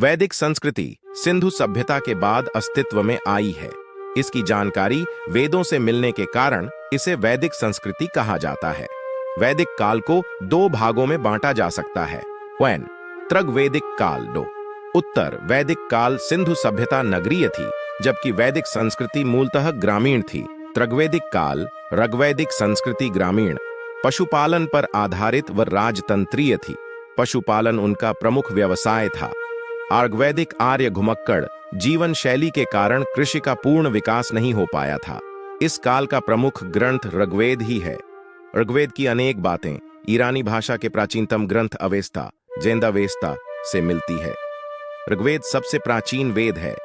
वैदिक संस्कृति सिंधु सभ्यता के बाद अस्तित्व में आई है। इसकी जानकारी वेदों से मिलने के कारण इसे वैदिक संस्कृति कहा जाता है। वैदिक काल को दो भागों में बांटा जा सकता है। वैन त्रगवैदिक काल दो। उत्तर वैदिक काल सिंधु सभ्यता नगरीय थी, जबकि वैदिक संस्कृति मूलतः ग्रामीण थी। त्रगवैदिक काल ऋग्वैदिक संस्कृति ग्रामीण, पशुपालन पर आधारित व राजतंत्रीय थी। पशुपालन उनका प्रमुख व्यवसाय था। आर्गवैदिक आर्य घुमक्कड़ जीवन शैली के कारण कृषि का पूर्ण विकास नहीं हो पाया था। इस काल का प्रमुख ग्रंथ ऋग्वेद ही है। ऋग्वेद की अनेक बातें ईरानी भाषा के प्राचीनतम ग्रंथ अवेस्ता जेंदावेस्ता से मिलती है। ऋग्वेद सबसे प्राचीन वेद है।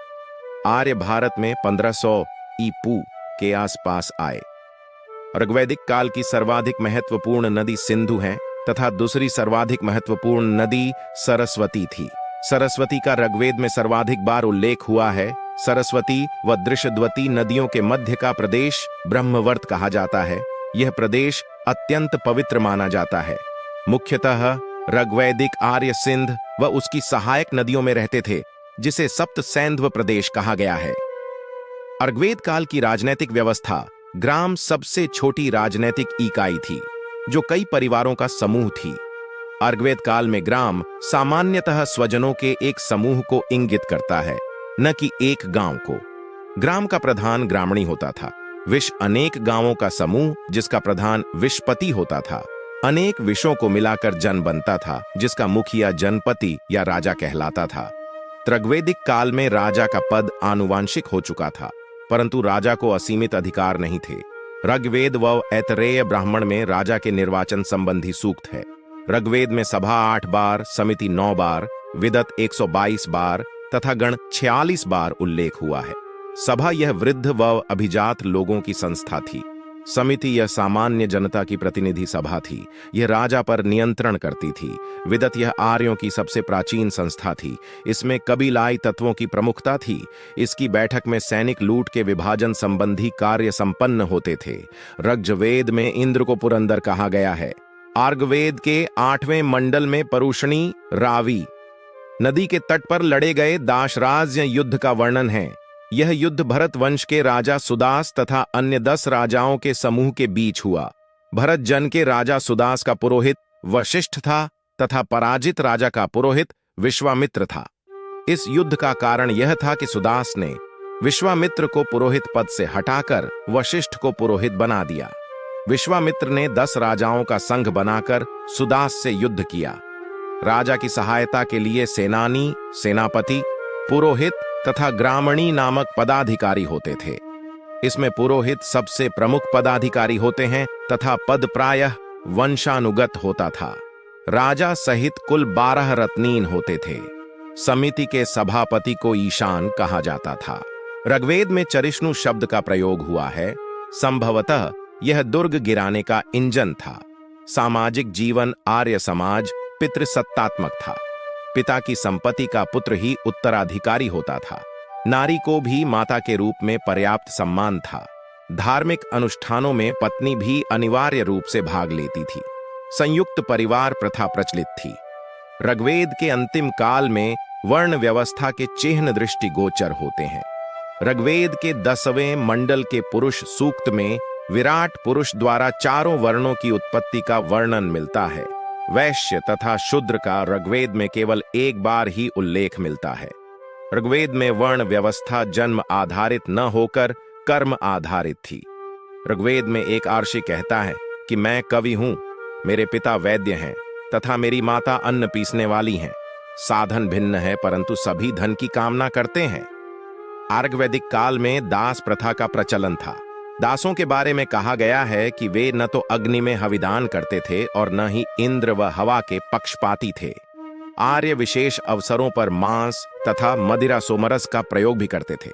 आर्य भारत में 1500 ईपू के आसपास आए। ऋग्वैदिक काल की सर्वाधिक महत्वपूर्ण नदी सिंधु है तथा दूसरी सर्वाधिक महत्वपूर्ण नदी सरस्वती थी। सरस्वती का ऋग्वेद में सर्वाधिक बार उल्लेख हुआ है। सरस्वती व दृशद्वती नदियों के मध्य का प्रदेश ब्रह्मवर्त कहा जाता है। यह प्रदेश अत्यंत पवित्र माना जाता है। मुख्यतः ऋग्वैदिक आर्य सिंध व उसकी सहायक नदियों में रहते थे, जिसे सप्त सैंधव प्रदेश कहा गया है। ऋग्वेद काल की राजनैतिक व्यवस्था ग्राम सबसे छोटी राजनैतिक इकाई थी, जो कई परिवारों का समूह थी। ऋग्वेद काल में ग्राम सामान्यतः स्वजनों के एक समूह को इंगित करता है, न कि एक गांव को। ग्राम का प्रधान ग्रामणी होता था। विश अनेक गांवों का समूह, जिसका प्रधान विशपति होता था। अनेक विशों को मिलाकर जन बनता था, जिसका मुखिया जनपति या राजा कहलाता था। ऋग्वैदिक काल में राजा का पद आनुवांशिक हो चुका था, परंतु राजा को असीमित अधिकार नहीं थे। ऋग्वेद व ऐतरेय ब्राह्मण में राजा के निर्वाचन संबंधी सूक्त है। ऋग्वेद में सभा 8 बार, समिति 9 बार, विदत 122 बार तथा गण 46 बार उल्लेख हुआ है। सभा यह वृद्ध व अभिजात लोगों की संस्था थी। समिति यह सामान्य जनता की प्रतिनिधि सभा थी। यह राजा पर नियंत्रण करती थी। विदत यह आर्यों की सबसे प्राचीन संस्था थी। इसमें कबीलाई तत्वों की प्रमुखता थी। इसकी बैठक में सैनिक लूट के विभाजन संबंधी कार्य संपन्न होते थे। ऋग्वेद में इंद्र को पुरंदर कहा गया है। आर्गवेद के 8वें मंडल में परुषणी रावी नदी के तट पर लड़े गए दाशराज युद्ध का वर्णन है। यह युद्ध भरत वंश के राजा सुदास तथा अन्य 10 राजाओं के समूह के बीच हुआ। भरत जन के राजा सुदास का पुरोहित वशिष्ठ था तथा पराजित राजा का पुरोहित विश्वामित्र था। इस युद्ध का कारण यह था कि सुदास ने विश्वामित्र को पुरोहित पद से हटाकर वशिष्ठ को पुरोहित बना दिया। विश्वामित्र ने 10 राजाओं का संघ बनाकर सुदास से युद्ध किया। राजा की सहायता के लिए सेनानी, सेनापति, पुरोहित तथा ग्रामणी नामक पदाधिकारी होते थे। इसमें पुरोहित सबसे प्रमुख पदाधिकारी होते हैं तथा पद प्रायः वंशानुगत होता था। राजा सहित कुल 12 रत्नीन होते थे। समिति के सभापति को ईशान कहा जाता था। ऋग्वेद में चरिष्णु शब्द का प्रयोग हुआ है। संभवतः यह दुर्ग गिराने का इंजन था। सामाजिक जीवन आर्य समाज पितृसत्तात्मक था। पिता की संपत्ति का पुत्र ही उत्तराधिकारी होता था। नारी को भी माता के रूप में पर्याप्त सम्मान था। धार्मिक अनुष्ठानों में पत्नी भी अनिवार्य रूप से भाग लेती थी। संयुक्त परिवार प्रथा प्रचलित थी। ऋग्वेद के अंतिम काल में वर्ण व्यवस्था के चिन्ह दृष्टिगोचर होते हैं। ऋग्वेद के 10वें मंडल के पुरुष सूक्त में विराट पुरुष द्वारा चारों वर्णों की उत्पत्ति का वर्णन मिलता है। वैश्य तथा शूद्र का ऋग्वेद में केवल एक बार ही उल्लेख मिलता है। ऋग्वेद में वर्ण व्यवस्था जन्म आधारित न होकर कर्म आधारित थी। ऋग्वेद में एक आर्षि कहता है कि मैं कवि हूं, मेरे पिता वैद्य हैं तथा मेरी माता अन्न पीसने वाली हैं। साधन भिन्न है, परंतु सभी धन की कामना करते हैं। आर्गवैदिक काल में दास प्रथा का प्रचलन था। दासों के बारे में कहा गया है कि वे न तो अग्नि में हविदान करते थे और न ही इंद्र व हवा के पक्षपाती थे। आर्य विशेष अवसरों पर मांस तथा मदिरा सोमरस का प्रयोग भी करते थे।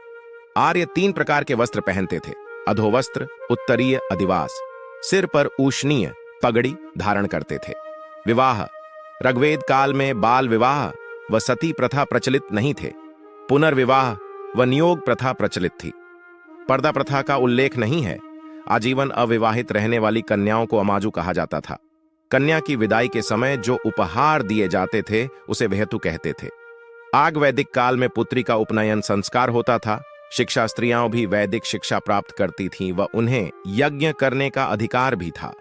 आर्य 3 प्रकार के वस्त्र पहनते थे: अधोवस्त्र, उत्तरीय, अधिवास। सिर पर ऊष्णीय पगड़ी धारण करते थे। विवाह ऋग्वेद काल में बाल विवाह व सती प्रथा प्रचलित नहीं थे। पुनर्विवाह व नियोग प्रथा प्रचलित थी। पर्दा प्रथा का उल्लेख नहीं है। आजीवन अविवाहित रहने वाली कन्याओं को अमाजू कहा जाता था। कन्या की विदाई के समय जो उपहार दिए जाते थे उसे वहेतु कहते थे। आग वैदिक काल में पुत्री का उपनयन संस्कार होता था। शिक्षा स्त्रियां भी वैदिक शिक्षा प्राप्त करती थीं व उन्हें यज्ञ करने का अधिकार भी था।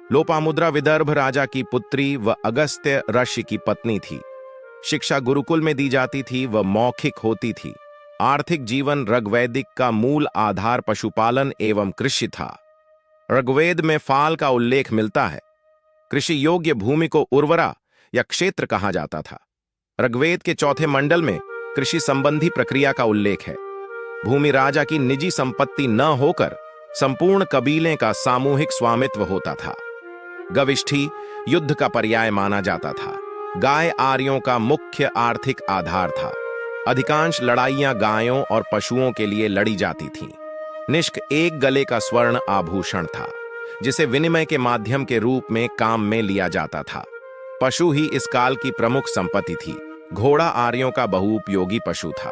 लोपामुद्रा विदर्भ राजा की पुत्री व अगस्त्य ऋषि की पत्नी थी। शिक्षा गुरुकुल में दी जाती थी व मौखिक होती थी। आर्थिक जीवन ऋग्वैदिक का मूल आधार पशुपालन एवं कृषि था। ऋग्वेद में फाल का उल्लेख मिलता है। कृषि योग्य भूमि को उर्वरा या क्षेत्र कहा जाता था। ऋग्वेद के चौथे मंडल में कृषि संबंधी प्रक्रिया का उल्लेख है। भूमि राजा की निजी संपत्ति न होकर संपूर्ण कबीले का सामूहिक स्वामित्व होता था। गविष्ठी युद्ध का पर्याय माना जाता था। गाय आर्यों का मुख्य आर्थिक आधार था। अधिकांश लड़ाइयां गायों और पशुओं के लिए लड़ी जाती थीं। निष्क एक गले का स्वर्ण आभूषण था, जिसे विनिमय के माध्यम के रूप में काम में लिया जाता था। पशु ही इस काल की प्रमुख संपत्ति थी। घोड़ा आर्यों का बहुउपयोगी पशु था।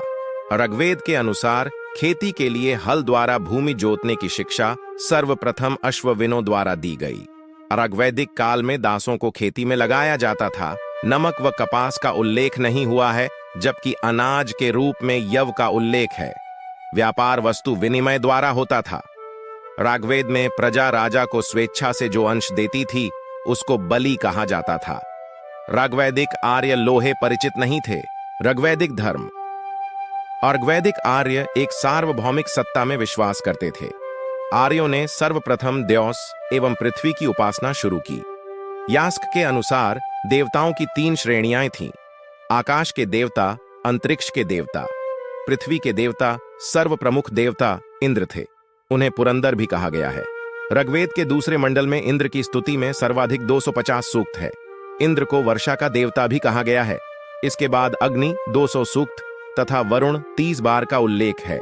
ऋग्वेद के अनुसार खेती के लिए हल द्वारा भूमि जोतने की शिक्षा सर्वप्रथम अश्वविनों द्वारा दी गई। ऋग्वैदिक काल में दासों को खेती में लगाया जाता था। नमक व कपास का उल्लेख नहीं हुआ है, जबकि अनाज के रूप में यव का उल्लेख है। व्यापार वस्तु विनिमय द्वारा होता था। ऋग्वेद में प्रजा राजा को स्वेच्छा से जो अंश देती थी उसको बलि कहा जाता था। ऋग्वैदिक आर्य लोहे परिचित नहीं थे। ऋग्वैदिक धर्म। ऋग्वैदिक आर्य एक सार्वभौमिक सत्ता में विश्वास करते थे। आर्यों ने सर्वप्रथम द्यौस एवं पृथ्वी की उपासना शुरू की। यास्क के अनुसार देवताओं की 3 श्रेणियां थीं। आकाश के देवता, अंतरिक्ष के देवता, पृथ्वी के देवता। सर्वप्रमुख देवता इंद्र थे। उन्हें पुरंदर भी कहा गया है। ऋग्वेद के दूसरे मंडल में इंद्र की स्तुति में सर्वाधिक 250 सूक्त है। इंद्र को वर्षा का देवता भी कहा गया है। इसके बाद अग्नि 200 सूक्त तथा वरुण 30 बार का उल्लेख है।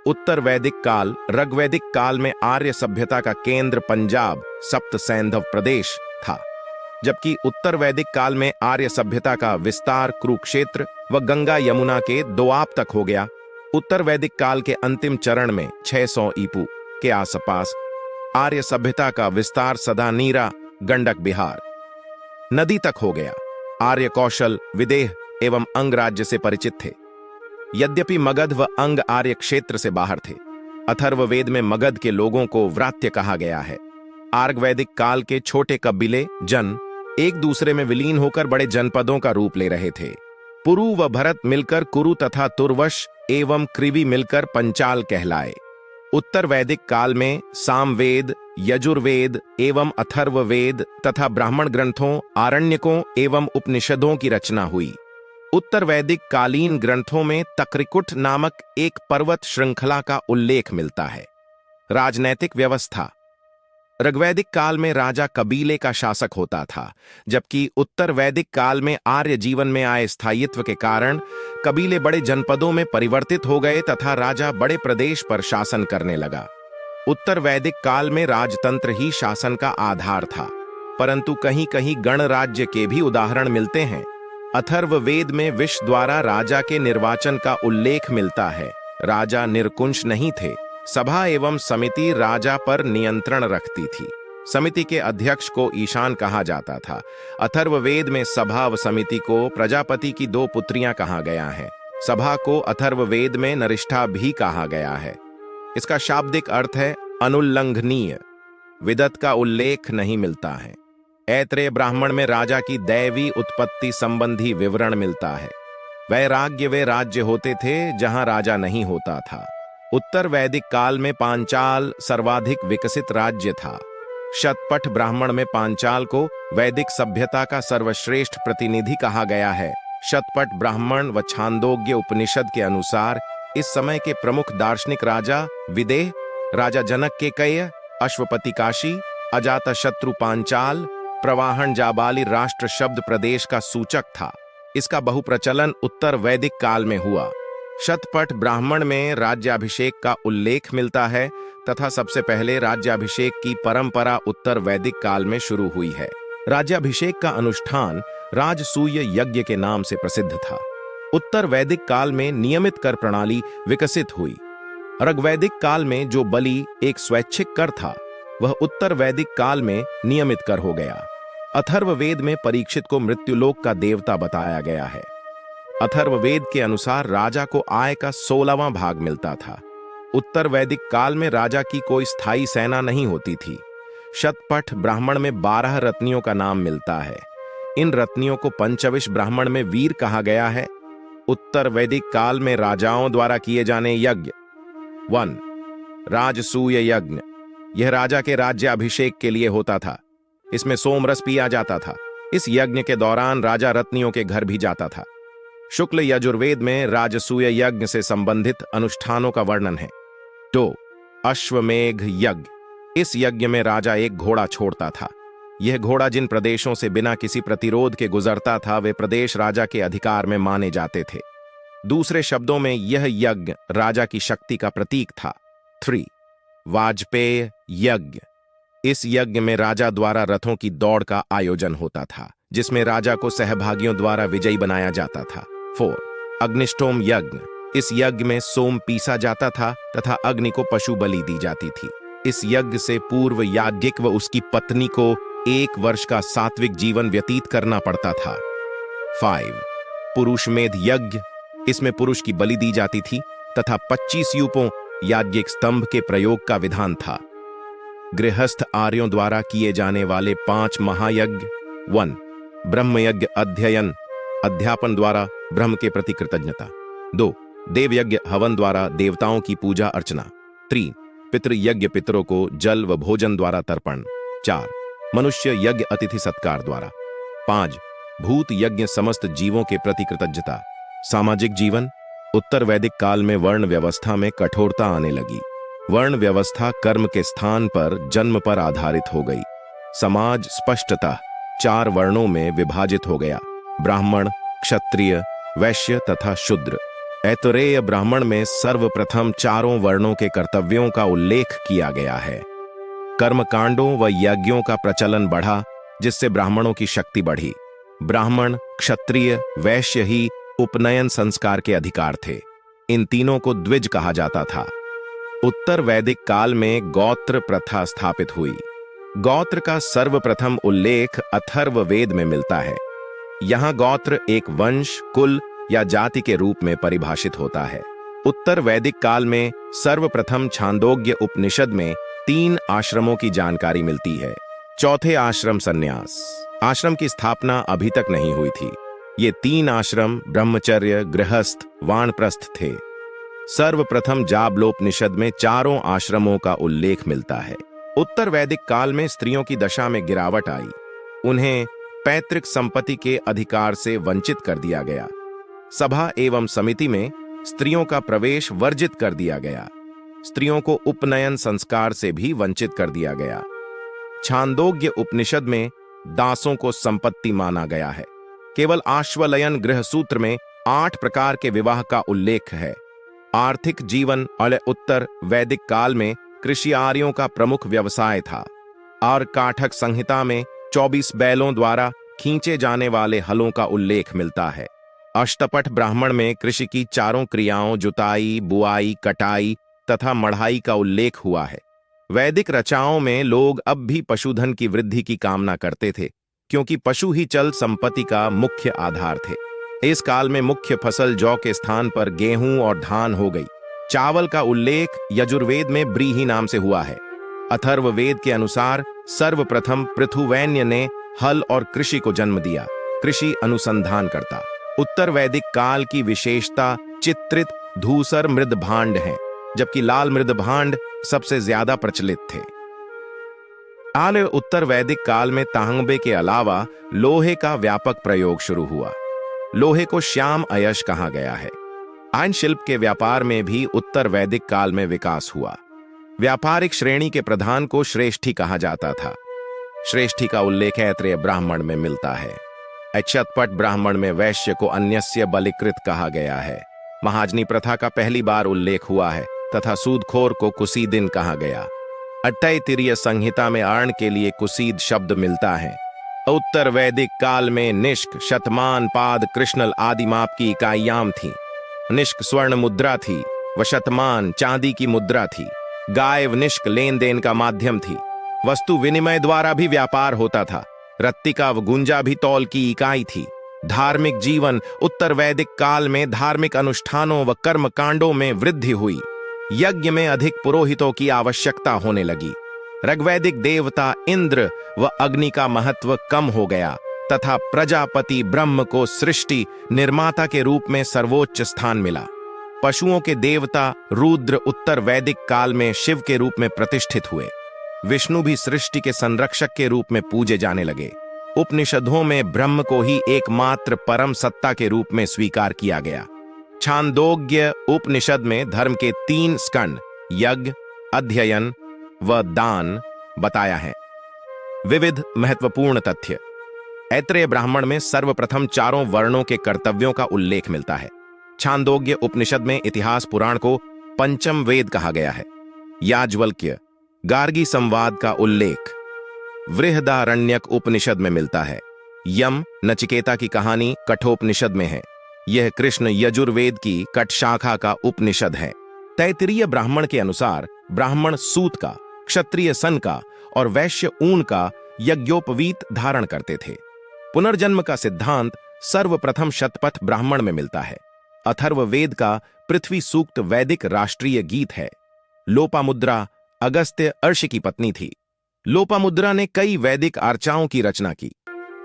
उत्तर वैदिक काल ऋग्वैदिक काल में आर्य सभ्यता का केंद्र पंजाब सप्त सैंधव प्रदेश था, जबकि उत्तर वैदिक काल में आर्य सभ्यता का विस्तार कुरुक्षेत्र व गंगा यमुना के दोआब तक हो गया। उत्तर वैदिक काल के अंतिम चरण में 600 ईपू के आसपास आर्य सभ्यता का विस्तार सदा नीरा गंडक बिहार नदी तक हो गया। आर्य कौशल, विदेह एवं अंग राज्य से परिचित थे। यद्यपि मगध व अंग आर्य क्षेत्र से बाहर थे। अथर्ववेद में मगध के लोगों को व्रात्य कहा गया है। आर्गवैदिक काल के छोटे कबीले जन एक दूसरे में विलीन होकर बड़े जनपदों का रूप ले रहे थे। पुरु व भरत मिलकर कुरु तथा तुर्वश एवं कृवि मिलकर पंचाल कहलाए। उत्तर वैदिक काल में सामवेद, यजुर्वेद एवं अथर्ववेद तथा ब्राह्मण ग्रंथों, आरण्यकों एवं उपनिषदों की रचना हुई। उत्तर वैदिक कालीन ग्रंथों में तक्रिकुट नामक एक पर्वत श्रृंखला का उल्लेख मिलता है। राजनैतिक व्यवस्था। ऋग्वैदिक काल में राजा कबीले का शासक होता था, जबकि उत्तर वैदिक काल में आर्य जीवन में आए स्थायित्व के कारण कबीले बड़े जनपदों में परिवर्तित हो गए तथा राजा बड़े प्रदेश पर शासन करने लगा। उत्तर वैदिक काल में राजतंत्र ही शासन का आधार था, परंतु कहीं कहीं गणराज्य के भी उदाहरण मिलते हैं। अथर्ववेद में विष द्वारा राजा के निर्वाचन का उल्लेख मिलता है। राजा निरकुंश नहीं थे। सभा एवं समिति राजा पर नियंत्रण रखती थी। समिति के अध्यक्ष को ईशान कहा जाता था। अथर्ववेद में सभा व समिति को प्रजापति की 2 पुत्रियां कहा गया है। सभा को अथर्ववेद में नरिष्ठा भी कहा गया है। इसका शाब्दिक अर्थ है अनुल्लंघनीय। विदत का उल्लेख नहीं मिलता है। ऐत्रेय ब्राह्मण में राजा की दैवी उत्पत्ति संबंधी विवरण मिलता है। वैराग्य वे राज्य होते थे जहां राजा नहीं होता था। उत्तर वैदिक काल में पांचाल सर्वाधिक विकसित राज्य था। शतपथ ब्राह्मण में पांचाल को वैदिक सभ्यता का सर्वश्रेष्ठ प्रतिनिधि कहा गया है। शतपथ ब्राह्मण व छांदोग्य उपनिषद के अनुसार इस समय के प्रमुख दार्शनिक राजा विदेह, राजा जनक केकय, अश्वपति काशी, अजातशत्रु पांचाल, प्रवाहन जाबाली राष्ट्र शब्द प्रदेश का सूचक था। इसका बहुप्रचलन उत्तर वैदिक काल में हुआ। शतपथ ब्राह्मण में राज्याभिषेक का उल्लेख मिलता है तथा सबसे पहले राज्याभिषेक की परंपरा उत्तर वैदिक काल में शुरू हुई है। राज्याभिषेक का अनुष्ठान राजसूय यज्ञ के नाम से प्रसिद्ध था। उत्तर वैदिक काल में नियमित कर प्रणाली विकसित हुई। ऋग्वैदिक काल में जो बलि एक स्वैच्छिक कर था, वह उत्तर वैदिक काल में नियमित कर हो गया। अथर्ववेद में परीक्षित को मृत्युलोक का देवता बताया गया है। अथर्ववेद के अनुसार राजा को आय का 16वां भाग मिलता था। उत्तर वैदिक काल में राजा की कोई स्थायी सेना नहीं होती थी। शतपथ ब्राह्मण में 12 रत्नियों का नाम मिलता है। इन रत्नियों को पंचविश ब्राह्मण में वीर कहा गया है। उत्तर वैदिक काल में राजाओं द्वारा किए जाने यज्ञ। 1. राजसूय यज्ञ। यह राजा के राज्याभिषेक के लिए होता था। इसमें सोमरस पिया जाता था। इस यज्ञ के दौरान राजा रत्नियों के घर भी जाता था। शुक्ल यजुर्वेद में राजसूय यज्ञ से संबंधित अनुष्ठानों का वर्णन है। 2. अश्वमेघ यज्ञ। इस यज्ञ में राजा एक घोड़ा छोड़ता था। यह घोड़ा जिन प्रदेशों से बिना किसी प्रतिरोध के गुजरता था वे प्रदेश राजा के अधिकार में माने जाते थे। दूसरे शब्दों में यह यज्ञ राजा की शक्ति का प्रतीक था। 3. वाजपेय यज्ञ। इस यज्ञ में राजा द्वारा रथों की दौड़ का आयोजन होता था, जिसमें राजा को सहभागियों द्वारा विजयी बनाया जाता था। 4. अग्निष्टोम यज्ञ। इस यज्ञ में सोम पीसा जाता था तथा अग्नि को पशु बलि दी जाती थी। इस यज्ञ से पूर्व याज्ञिक व उसकी पत्नी को 1 वर्ष का सात्विक जीवन व्यतीत करना पड़ता था। 5. पुरुषमेध यज्ञ। इसमें पुरुष की बलि दी जाती थी तथा 25 यूपों याज्ञिक स्तंभ के प्रयोग का विधान था। गृहस्थ आर्यों द्वारा किए जाने वाले 5 महायज्ञ। 1. ब्रह्मयज्ञ अध्ययन, अध्यापन द्वारा ब्रह्म के प्रति कृतज्ञता। 2. देवयज्ञ हवन द्वारा देवताओं की पूजा अर्चना। 3. पितृयज्ञ पितरों को जल व भोजन द्वारा तर्पण। 4. मनुष्य यज्ञ अतिथि सत्कार द्वारा। 5. भूत यज्ञ समस्त जीवों के प्रति कृतज्ञता। सामाजिक जीवन। उत्तर वैदिक काल में वर्ण व्यवस्था में कठोरता आने लगी। वर्ण व्यवस्था कर्म के स्थान पर जन्म पर आधारित हो गई। समाज स्पष्टतः 4 वर्णों में विभाजित हो गया: ब्राह्मण, क्षत्रिय, वैश्य तथा शूद्र। ऐतरेय ब्राह्मण में सर्वप्रथम 4 वर्णों के कर्तव्यों का उल्लेख किया गया है। कर्मकांडों व यज्ञों का प्रचलन बढ़ा, जिससे ब्राह्मणों की शक्ति बढ़ी। ब्राह्मण, क्षत्रिय, वैश्य ही उपनयन संस्कार के अधिकार थे। इन तीनों को द्विज कहा जाता था। उत्तर वैदिक काल में गोत्र प्रथा स्थापित हुई। गोत्र का सर्वप्रथम उल्लेख अथर्ववेद में मिलता है। यहां गोत्र एक वंश, कुल या जाति के रूप में परिभाषित होता है। उत्तर वैदिक काल में सर्वप्रथम छांदोग्य उपनिषद में 3 आश्रमों की जानकारी मिलती है। चौथे आश्रम संन्यास। आश्रम की स्थापना अभी तक नहीं हुई थी। ये 3 आश्रम ब्रह्मचर्य, गृहस्थ, वानप्रस्थ थे। सर्वप्रथम जाबलोपनिषद में 4 आश्रमों का उल्लेख मिलता है। उत्तर वैदिक काल में स्त्रियों की दशा में गिरावट आई। उन्हें पैतृक संपत्ति के अधिकार से वंचित कर दिया गया। सभा एवं समिति में स्त्रियों का प्रवेश वर्जित कर दिया गया। स्त्रियों को उपनयन संस्कार से भी वंचित कर दिया गया। छांदोग्य उपनिषद में दासों को संपत्ति माना गया है। केवल आश्वलयन गृह सूत्र में 8 प्रकार के विवाह का उल्लेख है। आर्थिक जीवन और उत्तर वैदिक काल में कृषि आर्यों का प्रमुख व्यवसाय था और काठक संहिता में 24 बैलों द्वारा खींचे जाने वाले हलों का उल्लेख मिलता है। अष्टपथ ब्राह्मण में कृषि की 4 क्रियाओं जुताई, बुआई, कटाई तथा मढ़ाई का उल्लेख हुआ है। वैदिक रचनाओं में लोग अब भी पशुधन की वृद्धि की कामना करते थे, क्योंकि पशु ही चल संपत्ति का मुख्य आधार थे। इस काल में मुख्य फसल जौ के स्थान पर गेहूं और धान हो गई। चावल का उल्लेख यजुर्वेद में ब्रीहि नाम से हुआ है। अथर्ववेद के अनुसार सर्वप्रथम पृथुवैन्य ने हल और कृषि को जन्म दिया। कृषि अनुसंधान करता। उत्तर वैदिक काल की विशेषता चित्रित धूसर मृद भांड है, जबकि लाल मृद भांड सबसे ज्यादा प्रचलित थे। उत्तर वैदिक काल में तांबे के अलावा लोहे का व्यापक प्रयोग शुरू हुआ। लोहे को श्याम अयश कहा गया है। आयन शिल्प के व्यापार में भी उत्तर वैदिक काल में विकास हुआ। व्यापारिक श्रेणी के प्रधान को श्रेष्ठी कहा जाता था। श्रेष्ठी का उल्लेख ऐत्रेय ब्राह्मण में मिलता है। शतपथ ब्राह्मण में वैश्य को अन्यस्य बलिकृत कहा गया है। महाजनी प्रथा का पहली बार उल्लेख हुआ है तथा सूदखोर को कुसीदिन कहा गया। अट्टैतिरीय संहिता में अर्ण के लिए कुसीद शब्द मिलता है। उत्तर वैदिक काल में निष्क, शतमान, पाद, कृष्णल आदि माप की इकाइयां थीं। निष्क स्वर्ण मुद्रा थी व शतमान चांदी की मुद्रा थी। गाय व निष्क लेन देन का माध्यम थी। वस्तु विनिमय द्वारा भी व्यापार होता था। रत्तिका व गुंजा भी तौल की इकाई थी। धार्मिक जीवन उत्तर वैदिक काल में धार्मिक अनुष्ठानों व कर्म कांडों में वृद्धि हुई। यज्ञ में अधिक पुरोहितों की आवश्यकता होने लगी। ऋग्वैदिक देवता इंद्र व अग्नि का महत्व कम हो गया तथा प्रजापति ब्रह्म को सृष्टि निर्माता के रूप में सर्वोच्च स्थान मिला। पशुओं के देवता रुद्र उत्तर वैदिक काल में शिव के रूप में प्रतिष्ठित हुए। विष्णु भी सृष्टि के संरक्षक के रूप में पूजे जाने लगे। उपनिषदों में ब्रह्म को ही एकमात्र परम सत्ता के रूप में स्वीकार किया गया। छांदोग्य उपनिषद में धर्म के 3 स्कंद यज्ञ, अध्ययन व दान बताया है। विविध महत्वपूर्ण तथ्य। ऐत्रेय ब्राह्मण में सर्वप्रथम 4 वर्णों के कर्तव्यों का उल्लेख मिलता है। छांदोग्य उपनिषद में इतिहास पुराण को पंचम वेद कहा गया है। याज्ञवल्क्य गार्गी संवाद का उल्लेख बृहदारण्यक उपनिषद में मिलता है। यम नचिकेता की कहानी कठोपनिषद में है। यह कृष्ण यजुर्वेद की कट शाखा का उपनिषद है। तैत्तिरीय ब्राह्मण के अनुसार ब्राह्मण सूत का, क्षत्रिय सन का और वैश्य ऊन का यज्ञोपवीत धारण करते थे। पुनर्जन्म का सिद्धांत सर्वप्रथम शतपथ ब्राह्मण में मिलता है। अथर्ववेद का पृथ्वी सूक्त वैदिक राष्ट्रीय गीत है। लोपामुद्रा अगस्त्य अर्षि की पत्नी थी। लोपामुद्रा ने कई वैदिक आर्चाओं की रचना की।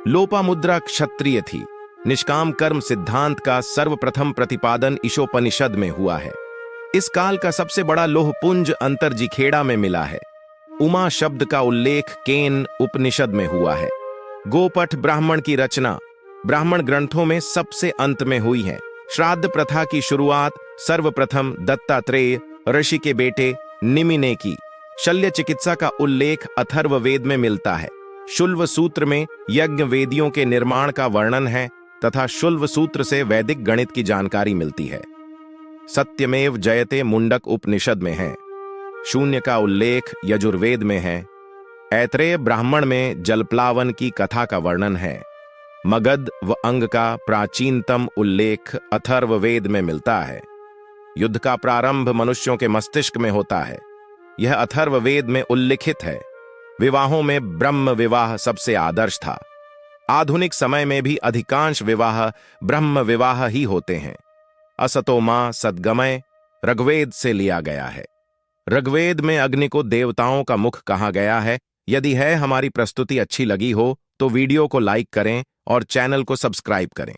लोपामुद्रा क्षत्रिय थी। निष्काम कर्म सिद्धांत का सर्वप्रथम प्रतिपादन ईशोपनिषद में हुआ है। इस काल का सबसे बड़ा लोहपुंज अंतर्जिखेड़ा में मिला है। उमा शब्द का उल्लेख केन उपनिषद में हुआ है। गोपठ ब्राह्मण की रचना ब्राह्मण ग्रंथों में सबसे अंत में हुई है। श्राद्ध प्रथा की शुरुआत सर्वप्रथम दत्तात्रेय ऋषि के बेटे निमि ने की। शल्य चिकित्सा का उल्लेख अथर्ववेद में मिलता है। शुल्व सूत्र में यज्ञ वेदियों के निर्माण का वर्णन है तथा शुल्व सूत्र से वैदिक गणित की जानकारी मिलती है। सत्यमेव जयते मुंडक उपनिषद में है। शून्य का उल्लेख यजुर्वेद में है। ऐत्रेय ब्राह्मण में जलप्लावन की कथा का वर्णन है। मगध व अंग का प्राचीनतम उल्लेख अथर्ववेद में मिलता है। युद्ध का प्रारंभ मनुष्यों के मस्तिष्क में होता है। यह अथर्ववेद में उल्लिखित है। विवाहों में ब्रह्म विवाह सबसे आदर्श था। आधुनिक समय में भी अधिकांश विवाह ब्रह्म विवाह ही होते हैं। असतो मां सद्गमय ऋग्वेद से लिया गया है। ऋग्वेद में अग्नि को देवताओं का मुख कहा गया है। यदि हमारी प्रस्तुति अच्छी लगी हो तो वीडियो को लाइक करें और चैनल को सब्सक्राइब करें।